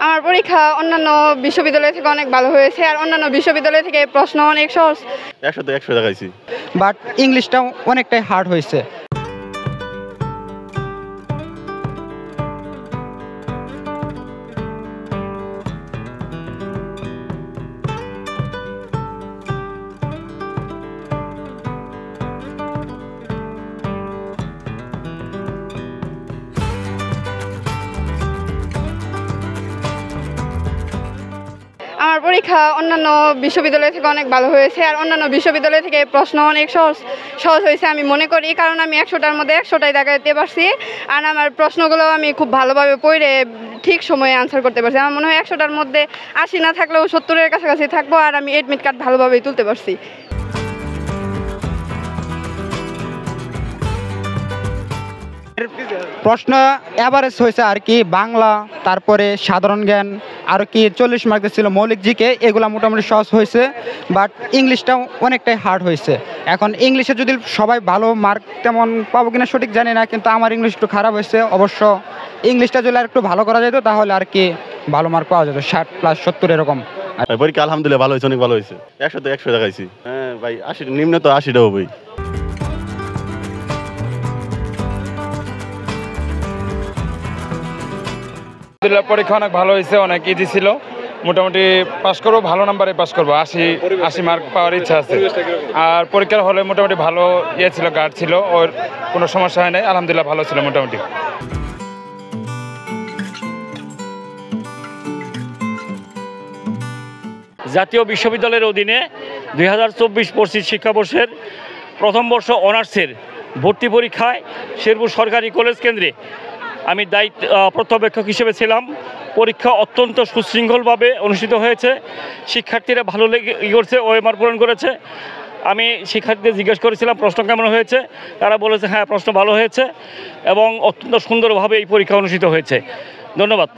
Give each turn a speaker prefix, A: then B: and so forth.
A: আমার পরীক্ষা অন্যান্য বিশ্ববিদ্যালয় থেকে অনেক ভালো হয়েছে, আর অন্যান্য বিশ্ববিদ্যালয় থেকে প্রশ্ন অনেক সহজ।
B: 100-তে 100 দেখাইছি,
C: বাট ইংলিশটা অনেকটাই হার্ড হয়েছে।
A: আমার পরীক্ষা অন্যান্য বিশ্ববিদ্যালয় থেকে অনেক ভালো হয়েছে, আর অন্যান্য বিশ্ববিদ্যালয় থেকে প্রশ্ন অনেক সহজ হয়েছে আমি মনে করি, কারণ আমি 100টার মধ্যে 100টাই দেখাতে পারছি। আর আমার প্রশ্নগুলো আমি খুব ভালোভাবে পড়ে ঠিক সময়ে আনসার করতে পারছি। আমার মনে হয় 100টার মধ্যে 80 না থাকলেও 70-এর কাছাকাছি থাকবো, আর আমি এডমিট কার্ড ভালোভাবেই তুলতে পারছি।
C: প্রশ্ন অ্যাভারেজ হয়েছে আর কি, বাংলা, তারপরে সাধারণ জ্ঞান, আর কি 40 মার্কের ছিল মৌলিক জিকে, এগুলো মোটামুটি সহজ হয়েছে। বাট ইংলিশটা অনেকটাই হার্ড হয়েছে। এখন ইংলিশে যদি সবাই ভালো মার্ক তেমন পাবো কিনা সঠিক জানি না, কিন্তু আমার ইংলিশ একটু খারাপ হয়েছে। অবশ্য ইংলিশটা যদি আর একটু ভালো করা যেত তাহলে আর কি ভালো মার্ক পাওয়া যেত, 60+70 এরকম।
B: পরীক্ষা আলহামদুলিল্লাহ ভালো হয়েছে, অনেক ভালো হয়েছে। 100-তে 100 দেখাইছি। হ্যাঁ ভাই, 80 নিম্ন তো 80টা হবেই।
D: পরীক্ষা অনেক ভালো হয়েছে, অনেক ইজি ছিল। মোটামুটি পাস করবো, ভালো নাম্বারে পাস করবো, 80 মার্ক পাওয়ার ইচ্ছা আছে। আর পরীক্ষার হলে মোটামুটি ভালো ছিল, গার্ড ছিল, ওর কোনো সমস্যা হয় নাই, আলহামদুলিল্লাহ ভালো ছিল মোটামুটি।
E: জাতীয় বিশ্ববিদ্যালয়ের অধীনে 2024-25 শিক্ষাবর্ষের প্রথম বর্ষ অনার্সের ভর্তি পরীক্ষায় শেরপুর সরকারি কলেজ কেন্দ্রে আমি পর্যবেক্ষক হিসেবে ছিলাম। পরীক্ষা অত্যন্ত সুশৃঙ্খলভাবে অনুষ্ঠিত হয়েছে। শিক্ষার্থীরা ভালো করছে, ওএমআর পূরণ করেছে। আমি শিক্ষার্থীদের জিজ্ঞেস করেছিলাম প্রশ্ন কেমন হয়েছে, তারা বলেছে হ্যাঁ প্রশ্ন ভালো হয়েছে, এবং অত্যন্ত সুন্দরভাবে এই পরীক্ষা অনুষ্ঠিত হয়েছে। ধন্যবাদ।